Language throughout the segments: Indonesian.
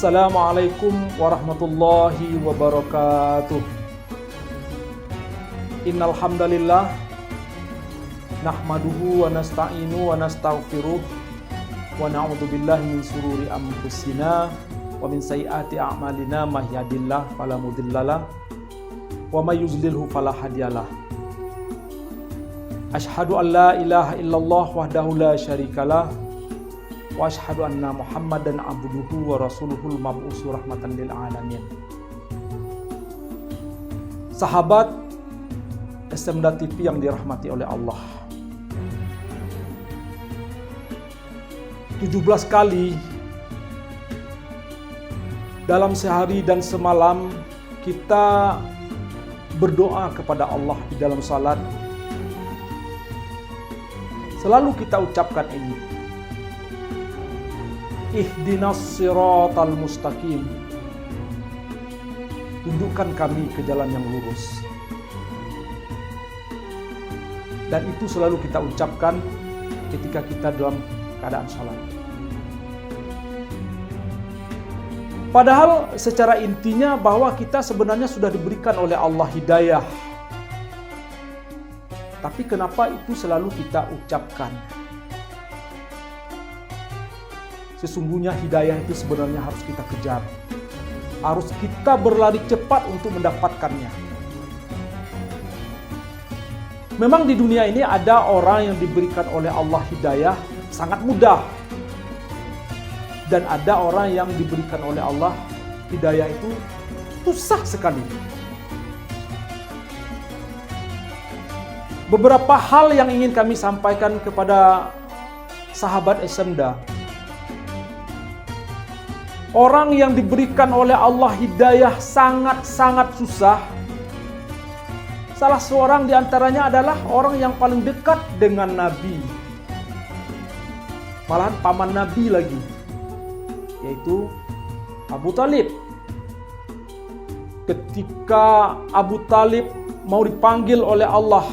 Assalamualaikum warahmatullahi wabarakatuh. Innal hamdalillah nahmaduhu wa nasta'inu wa nastaghfiruh wa na'udzu billahi min shururi anfusina wa min sayyiati a'malina may yahdihillahu fala mudhillalah wa may yudlilhu fala hadiyalah. Asyhadu an la ilaha illallah wahdahu la syarikalah wa asyhadu anna Muhammadan abduhu wa rasuluhul mab'uts rahmatan lil alamin. Sahabat SMDA TV yang dirahmati oleh Allah, 17 kali dalam sehari dan semalam kita berdoa kepada Allah di dalam salat. Selalu kita ucapkan ini, ihdinas siratal mustaqim, tunjukkan kami ke jalan yang lurus. Dan itu selalu kita ucapkan ketika kita dalam keadaan salat. Padahal secara intinya bahwa kita sebenarnya sudah diberikan oleh Allah hidayah. Tapi kenapa itu selalu kita ucapkan? Sesungguhnya hidayah itu sebenarnya harus kita kejar. Harus kita berlari cepat untuk mendapatkannya. Memang di dunia ini ada orang yang diberikan oleh Allah hidayah sangat mudah. Dan ada orang yang diberikan oleh Allah hidayah itu susah sekali. Beberapa hal yang ingin kami sampaikan kepada sahabat SMDA. Orang yang diberikan oleh Allah hidayah sangat-sangat susah. Salah seorang di antaranya adalah orang yang paling dekat dengan Nabi. Malahan paman Nabi lagi, yaitu Abu Talib. Ketika Abu Talib mau dipanggil oleh Allah,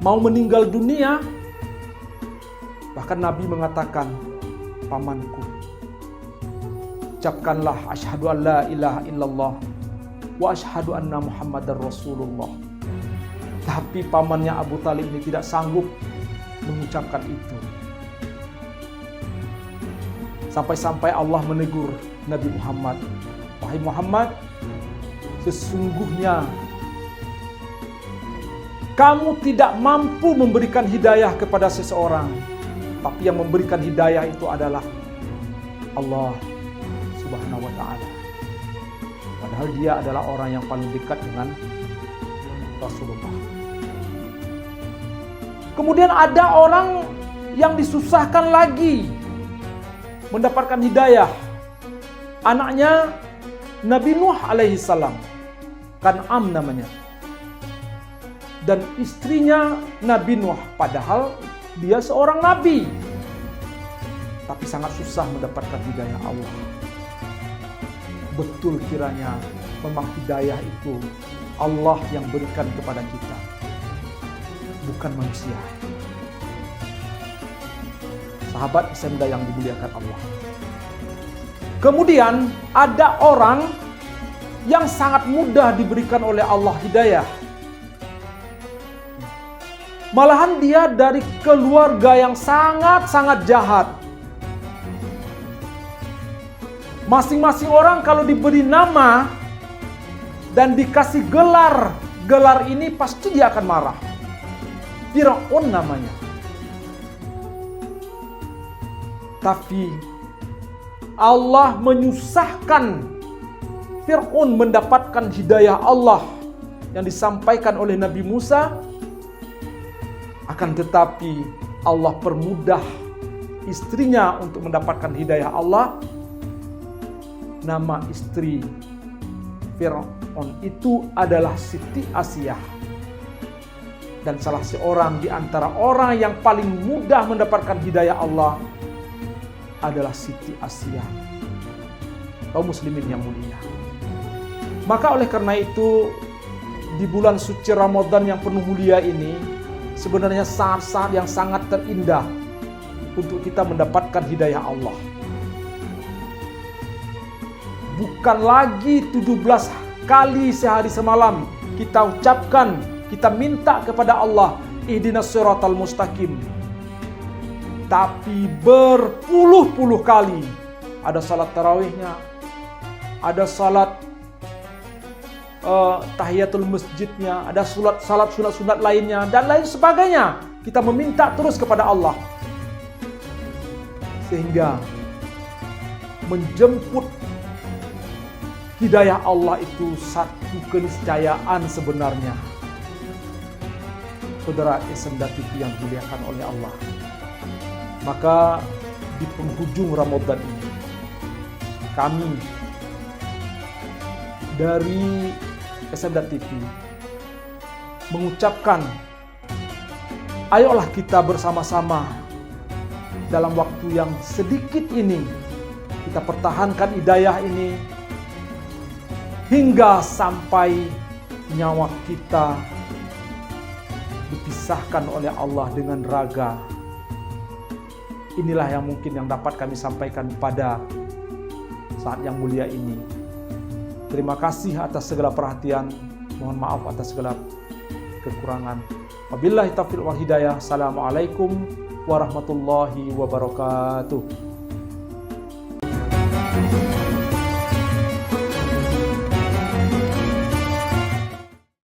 mau meninggal dunia, bahkan Nabi mengatakan, pamanku, ucapkanlah asyhadu an la ilaha illallah wa asyhadu anna Muhammadar Rasulullah. Tapi pamannya Abu Talib ini tidak sanggup mengucapkan itu. Sampai-sampai Allah menegur Nabi Muhammad, wahai Muhammad, sesungguhnya kamu tidak mampu memberikan hidayah kepada seseorang, tapi yang memberikan hidayah itu adalah Allah Subhanahu wa ta'ala. Padahal dia adalah orang yang paling dekat dengan Rasulullah. Kemudian ada orang yang disusahkan lagi mendapatkan hidayah. Anaknya Nabi Nuh alaihi salam, Kan'am namanya. Dan istrinya Nabi Nuh, padahal dia seorang nabi, tapi sangat susah mendapatkan hidayah Allah. Betul kiranya memang hidayah itu Allah yang berikan kepada kita, bukan manusia. Sahabat SMDA yang dimuliakan Allah. Kemudian ada orang yang sangat mudah diberikan oleh Allah hidayah. Malahan dia dari keluarga yang sangat-sangat jahat. Masing-masing orang kalau diberi nama dan dikasih gelar, gelar ini pasti dia akan marah. Fir'aun namanya. Tapi Allah menyusahkan Fir'aun mendapatkan hidayah Allah yang disampaikan oleh Nabi Musa. Akan tetapi Allah permudah istrinya untuk mendapatkan hidayah Allah. Nama istri Fir'aun itu adalah Siti Asiyah. Dan salah seorang di antara orang yang paling mudah mendapatkan hidayah Allah adalah Siti Asiyah. Kaum muslimin yang mulia. Maka oleh karena itu, di bulan suci Ramadan yang penuh mulia ini, sebenarnya saat-saat yang sangat terindah untuk kita mendapatkan hidayah Allah. bukan lagi 17 kali sehari semalam kita ucapkan, kita minta kepada Allah, ihdinas siratal mustaqim. Tapi berpuluh-puluh kali. Ada salat tarawihnya, ada salat tahiyatul masjidnya, ada salat sunat-sunat lainnya, dan lain sebagainya. Kita meminta terus kepada Allah. Sehingga menjemput hidayah Allah itu satu keniscayaan sebenarnya. Saudara Isenda TV yang dimuliakan oleh Allah. Maka di penghujung Ramadan ini, kami dari Isenda TV mengucapkan, ayolah kita bersama-sama dalam waktu yang sedikit ini, kita pertahankan hidayah ini hingga sampai nyawa kita dipisahkan oleh Allah dengan raga. Inilah yang mungkin yang dapat kami sampaikan pada saat yang mulia ini. Terima kasih atas segala perhatian. Mohon maaf atas segala kekurangan. Wabillahi taufiq wal hidayah. Assalamualaikum warahmatullahi wabarakatuh.